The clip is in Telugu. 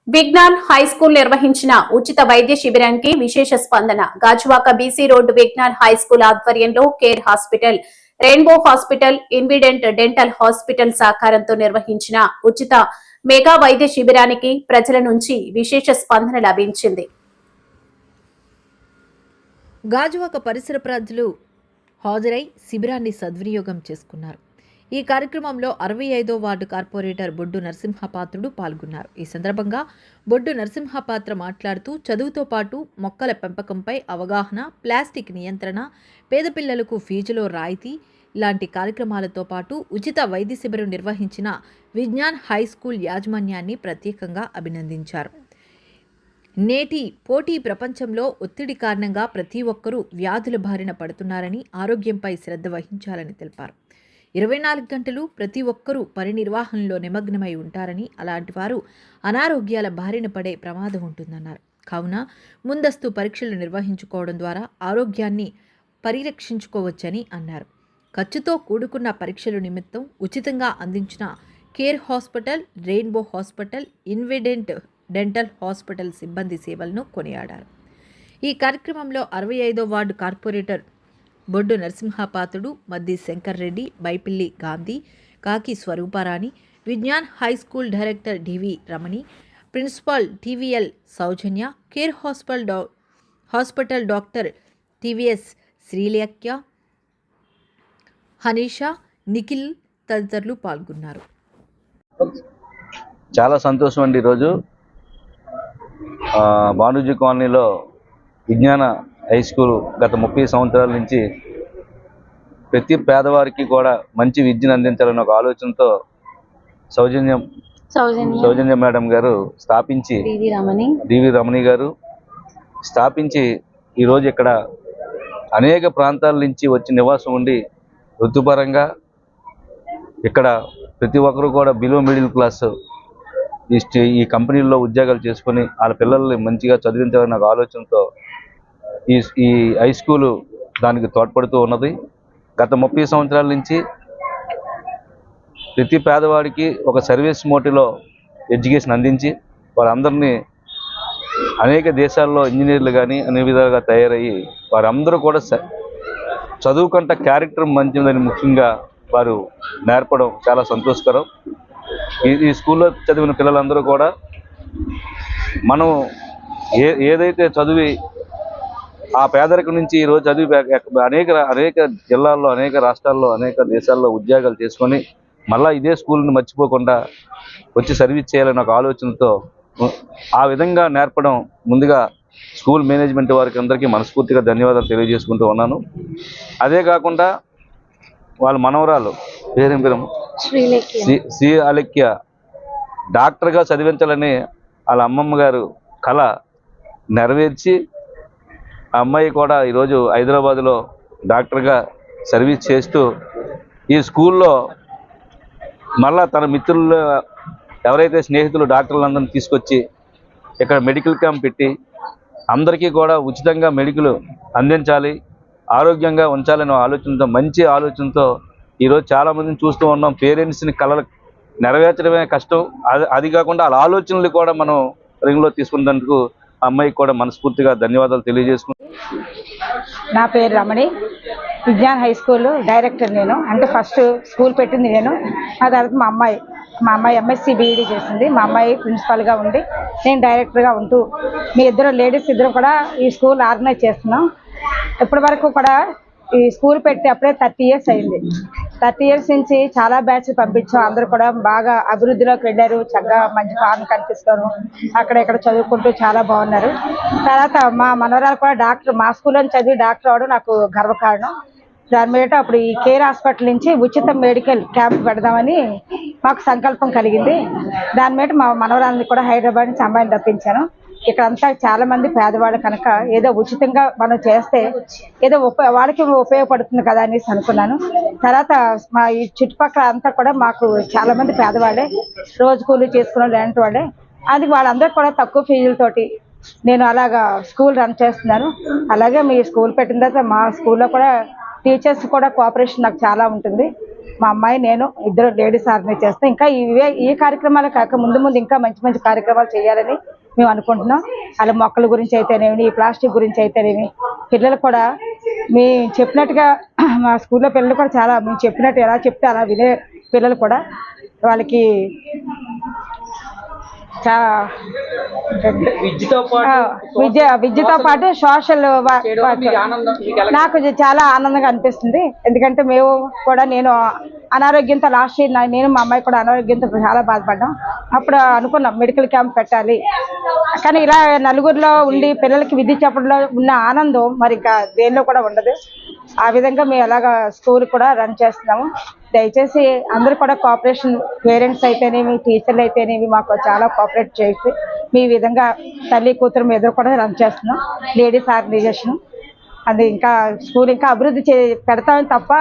విజ్ఞాన్ హై స్కూల్ నిర్వహించిన ఉచిత వైద్య శిబిరానికి విశేష స్పందన. Gajuwaka BC road Vignan high school ఆధ్వర్యంలో Care hospital, Rainbow hospital, Invident dental hospital సహకారంతో నిర్వహించిన ఉచిత మెగా వైద్య శిబిరానికి ప్రజల నుంచి విశేష స్పందన లభించింది. గాజువాక పరిసర ప్రజలు హాజరై శిబిరాన్ని సద్వినియోగం చేసుకున్నారు. ఈ కార్యక్రమంలో 65వ వార్డు కార్పొరేటర్ బొడ్డు నరసింహపాత్రుడు పాల్గొన్నారు. ఈ సందర్భంగా బొడ్డు నరసింహపాత్ర మాట్లాడుతూ చదువుతో పాటు మొక్కల పెంపకంపై అవగాహన, ప్లాస్టిక్ నియంత్రణ, పేద పిల్లలకు ఫీజులో రాయితీ లాంటి కార్యక్రమాలతో పాటు ఉచిత వైద్య శిబిరం నిర్వహించిన విజ్ఞాన్ హై స్కూల్ యాజమాన్యాన్ని ప్రత్యేకంగా అభినందించారు. నేటి పోటీ ప్రపంచంలో ఒత్తిడి కారణంగా ప్రతి ఒక్కరూ వ్యాధుల బారిన పడుతున్నారని, ఆరోగ్యంపై శ్రద్ధ వహించాలని తెలిపారు. 24 గంటలు ప్రతి ఒక్కరూ పని నిర్వహణలో నిమగ్నమై ఉంటారని, అలాంటి వారు అనారోగ్యాల బారిన పడే ప్రమాదం ఉంటుందన్నారు. కావున ముందస్తు పరీక్షలు నిర్వహించుకోవడం ద్వారా ఆరోగ్యాన్ని పరిరక్షించుకోవచ్చని అన్నారు. ఖర్చుతో కూడుకున్న పరీక్షల నిమిత్తం ఉచితంగా అందించిన Care hospital, Rainbow hospital, Invident dental hospital సిబ్బంది సేవలను కొనియాడారు. ఈ కార్యక్రమంలో 65వ ward corporator Boddu Narasimhapatrudu, Maddi Shankar Reddy, Baipilli Gandhi, Kaki Swaruparani, Vignan high school director DV Ramani, principal TVL Soujanya, Care hospital doctor TVS Srilekhya, Hanisha, Nikhil తదితరులు పాల్గొన్నారు. చాలా సంతోషం అండి. ఈరోజు బానూజీ కాలనీలో విజ్ఞాన హై స్కూల్ గత 30 సంవత్సరాల నుంచి ప్రతి పేదవారికి కూడా మంచి విద్యను అందించాలన్న ఒక ఆలోచనతో సౌజన్య మేడం గారు స్థాపించి, డివి రమణి గారు స్థాపించి ఈరోజు ఇక్కడ అనేక ప్రాంతాల నుంచి వచ్చి నివాసం ఉండి వృత్తిపరంగా ఇక్కడ ప్రతి ఒక్కరు కూడా బిలో మిడిల్ క్లాస్ ఈ కంపెనీల్లో ఉద్యోగాలు చేసుకొని వాళ్ళ పిల్లల్ని మంచిగా చదివించాలన్న ఒక ఆలోచనతో ఈ హై స్కూలు దానికి తోడ్పడుతూ ఉన్నది. గత 30 సంవత్సరాల నుంచి ప్రతి పేదవాడికి ఒక సర్వీస్ మోటివ్లో ఎడ్యుకేషన్ అందించి వారందరినీ అనేక దేశాల్లో ఇంజనీర్లు కానీ అన్ని విధాలుగా తయారయ్యి వారందరూ కూడా చదువుకుంట క్యారెక్టర్ మంచిదని ముఖ్యంగా వారు నేర్పడం చాలా సంతోషకరం. ఈ స్కూల్లో చదివిన పిల్లలందరూ కూడా మనం ఏదైతే చదివి ఆ పేదరికం నుంచి ఈరోజు చదివి అనేక జిల్లాల్లో, అనేక రాష్ట్రాల్లో, అనేక దేశాల్లో ఉద్యోగాలు చేసుకొని మళ్ళీ ఇదే స్కూల్ని మర్చిపోకుండా వచ్చి సర్వీస్ చేయాలని ఒక ఆలోచనతో ఆ విధంగా నేర్పడం ముందుగా స్కూల్ మేనేజ్మెంట్ వారికి అందరికీ మనస్ఫూర్తిగా ధన్యవాదాలు తెలియజేసుకుంటూ ఉన్నాను. అదే కాకుండా వాళ్ళ మనవరాలు పేరేం శ్రీ అలెక్య డాక్టర్గా చదివించాలని వాళ్ళ అమ్మమ్మ గారు కళ నెరవేర్చి ఆ అమ్మాయి కూడా ఈరోజు హైదరాబాద్లో డాక్టర్గా సర్వీస్ చేస్తూ ఈ స్కూల్లో మళ్ళా తన మిత్రులు ఎవరైతే స్నేహితులు డాక్టర్లందరినీ తీసుకొచ్చి ఇక్కడ మెడికల్ క్యాంప్ పెట్టి అందరికీ కూడా ఉచితంగా మెడికల్ అందించాలి, ఆరోగ్యంగా ఉంచాలనే ఆలోచనతో, మంచి ఆలోచనతో ఈరోజు చాలామందిని చూస్తూ ఉన్నాం. పేరెంట్స్ని కళలు నెరవేర్చడమే కష్టం, అది కాకుండా వాళ్ళ ఆలోచనలు కూడా మనం రింగ్లో తీసుకున్నందుకు అమ్మాయికి కూడా మనస్ఫూర్తిగా ధన్యవాదాలు తెలియజేసుకుంటాను. నా పేరు రమణి, విజ్ఞాన్ హై స్కూల్ డైరెక్టర్ నేను. అంటే ఫస్ట్ స్కూల్ పెట్టింది నేను. ఆ తర్వాత మా అమ్మాయి ఎంఎస్సి బీఈడీ చేసింది. మా అమ్మాయి ప్రిన్సిపాల్గా ఉండి నేను డైరెక్టర్గా ఉంటూ మీ లేడీస్ ఇద్దరు కూడా ఈ స్కూల్ ఆర్గనైజ్ చేస్తున్నాం. ఇప్పటి వరకు కూడా ఈ స్కూల్ పెట్టి అప్పుడే 30 years అయింది. 30 years నుంచి చాలా బ్యాచ్లు పంపించాం. అందరూ కూడా బాగా అభివృద్ధిలోకి వెళ్ళారు. చక్కగా మంచి ఫార్మ్ కనిపిస్తారు. అక్కడ చదువుకుంటూ చాలా బాగున్నారు. తర్వాత మా మనవరాలు కూడా డాక్టర్, మా స్కూల్లో చదివి డాక్టర్ అవడం నాకు గర్వకారణం. దాని మీద అప్పుడు ఈ కేర్ హాస్పిటల్ నుంచి ఉచిత మెడికల్ క్యాంప్ పెడదామని మాకు సంకల్పం కలిగింది. దాని మీద మా మనవరాలని కూడా హైదరాబాద్ నుంచి అమ్మాయిని రప్పించాను. ఇక్కడంతా చాలా మంది పేదవాళ్ళు కనుక ఏదో ఉచితంగా మనం చేస్తే ఏదో వాళ్ళకి ఉపయోగపడుతుంది కదా అనేసి అనుకున్నాను. తర్వాత మా ఈ చుట్టుపక్కల అంతా కూడా మాకు చాలా మంది పేదవాళ్ళే, రోజు కూలీ చేసుకున్న లాంటి వాళ్ళే. అది వాళ్ళందరూ కూడా తక్కువ ఫీజులతోటి నేను అలాగా స్కూల్ రన్ చేస్తున్నాను. అలాగే మీ స్కూల్ పెట్టిన తర్వాత మా స్కూల్లో కూడా టీచర్స్ కూడా కోఆపరేషన్ నాకు చాలా ఉంటుంది. మా అమ్మాయి నేను ఇద్దరు లేడీస్ ఆర్గనైజ్ చేస్తాం. ఇంకా ఈ కార్యక్రమాలు కాక ముందు ముందు ఇంకా మంచి మంచి కార్యక్రమాలు చేయాలని మేము అనుకుంటున్నాం. అలా మొక్కల గురించి అయితేనేమి, ఈ ప్లాస్టిక్ గురించి అయితేనేమి, పిల్లలు కూడా మేము చెప్పినట్టుగా మా స్కూల్లో పిల్లలు కూడా చాలా మేము చెప్పినట్టు ఎలా చెప్తే అలా వినే పిల్లలు కూడా వాళ్ళకి విద్యతో పాటు సోషల్ నాకు చాలా ఆనందంగా అనిపిస్తుంది. ఎందుకంటే మేము కూడా నేను అనారోగ్యంతో లాస్ట్ ఇయర్ నేను మా అమ్మాయి కూడా అనారోగ్యంతో చాలా బాధపడ్డాం. అప్పుడు అనుకున్నాం మెడికల్ క్యాంప్ పెట్టాలి, కానీ ఇలా నలుగురిలో ఉండి పిల్లలకి విద్య చెప్పడంలో ఉన్న ఆనందం మరి ఇంకా దేనిలో కూడా ఉండదు. ఆ విధంగా మేము ఎలాగ స్కూల్ కూడా రన్ చేస్తున్నాము. దయచేసి అందరూ కూడా కోఆపరేషన్, పేరెంట్స్ అయితేనేమి, టీచర్లు అయితేనేమి మాకు చాలా కోఆపరేట్ చేసి మీ విధంగా తల్లి కూతురు మీద కూడా రన్ చేస్తున్నాం. లేడీస్ ఆర్గనైజేషన్ అది ఇంకా స్కూల్ ఇంకా అభివృద్ధి పెడతామని తప్ప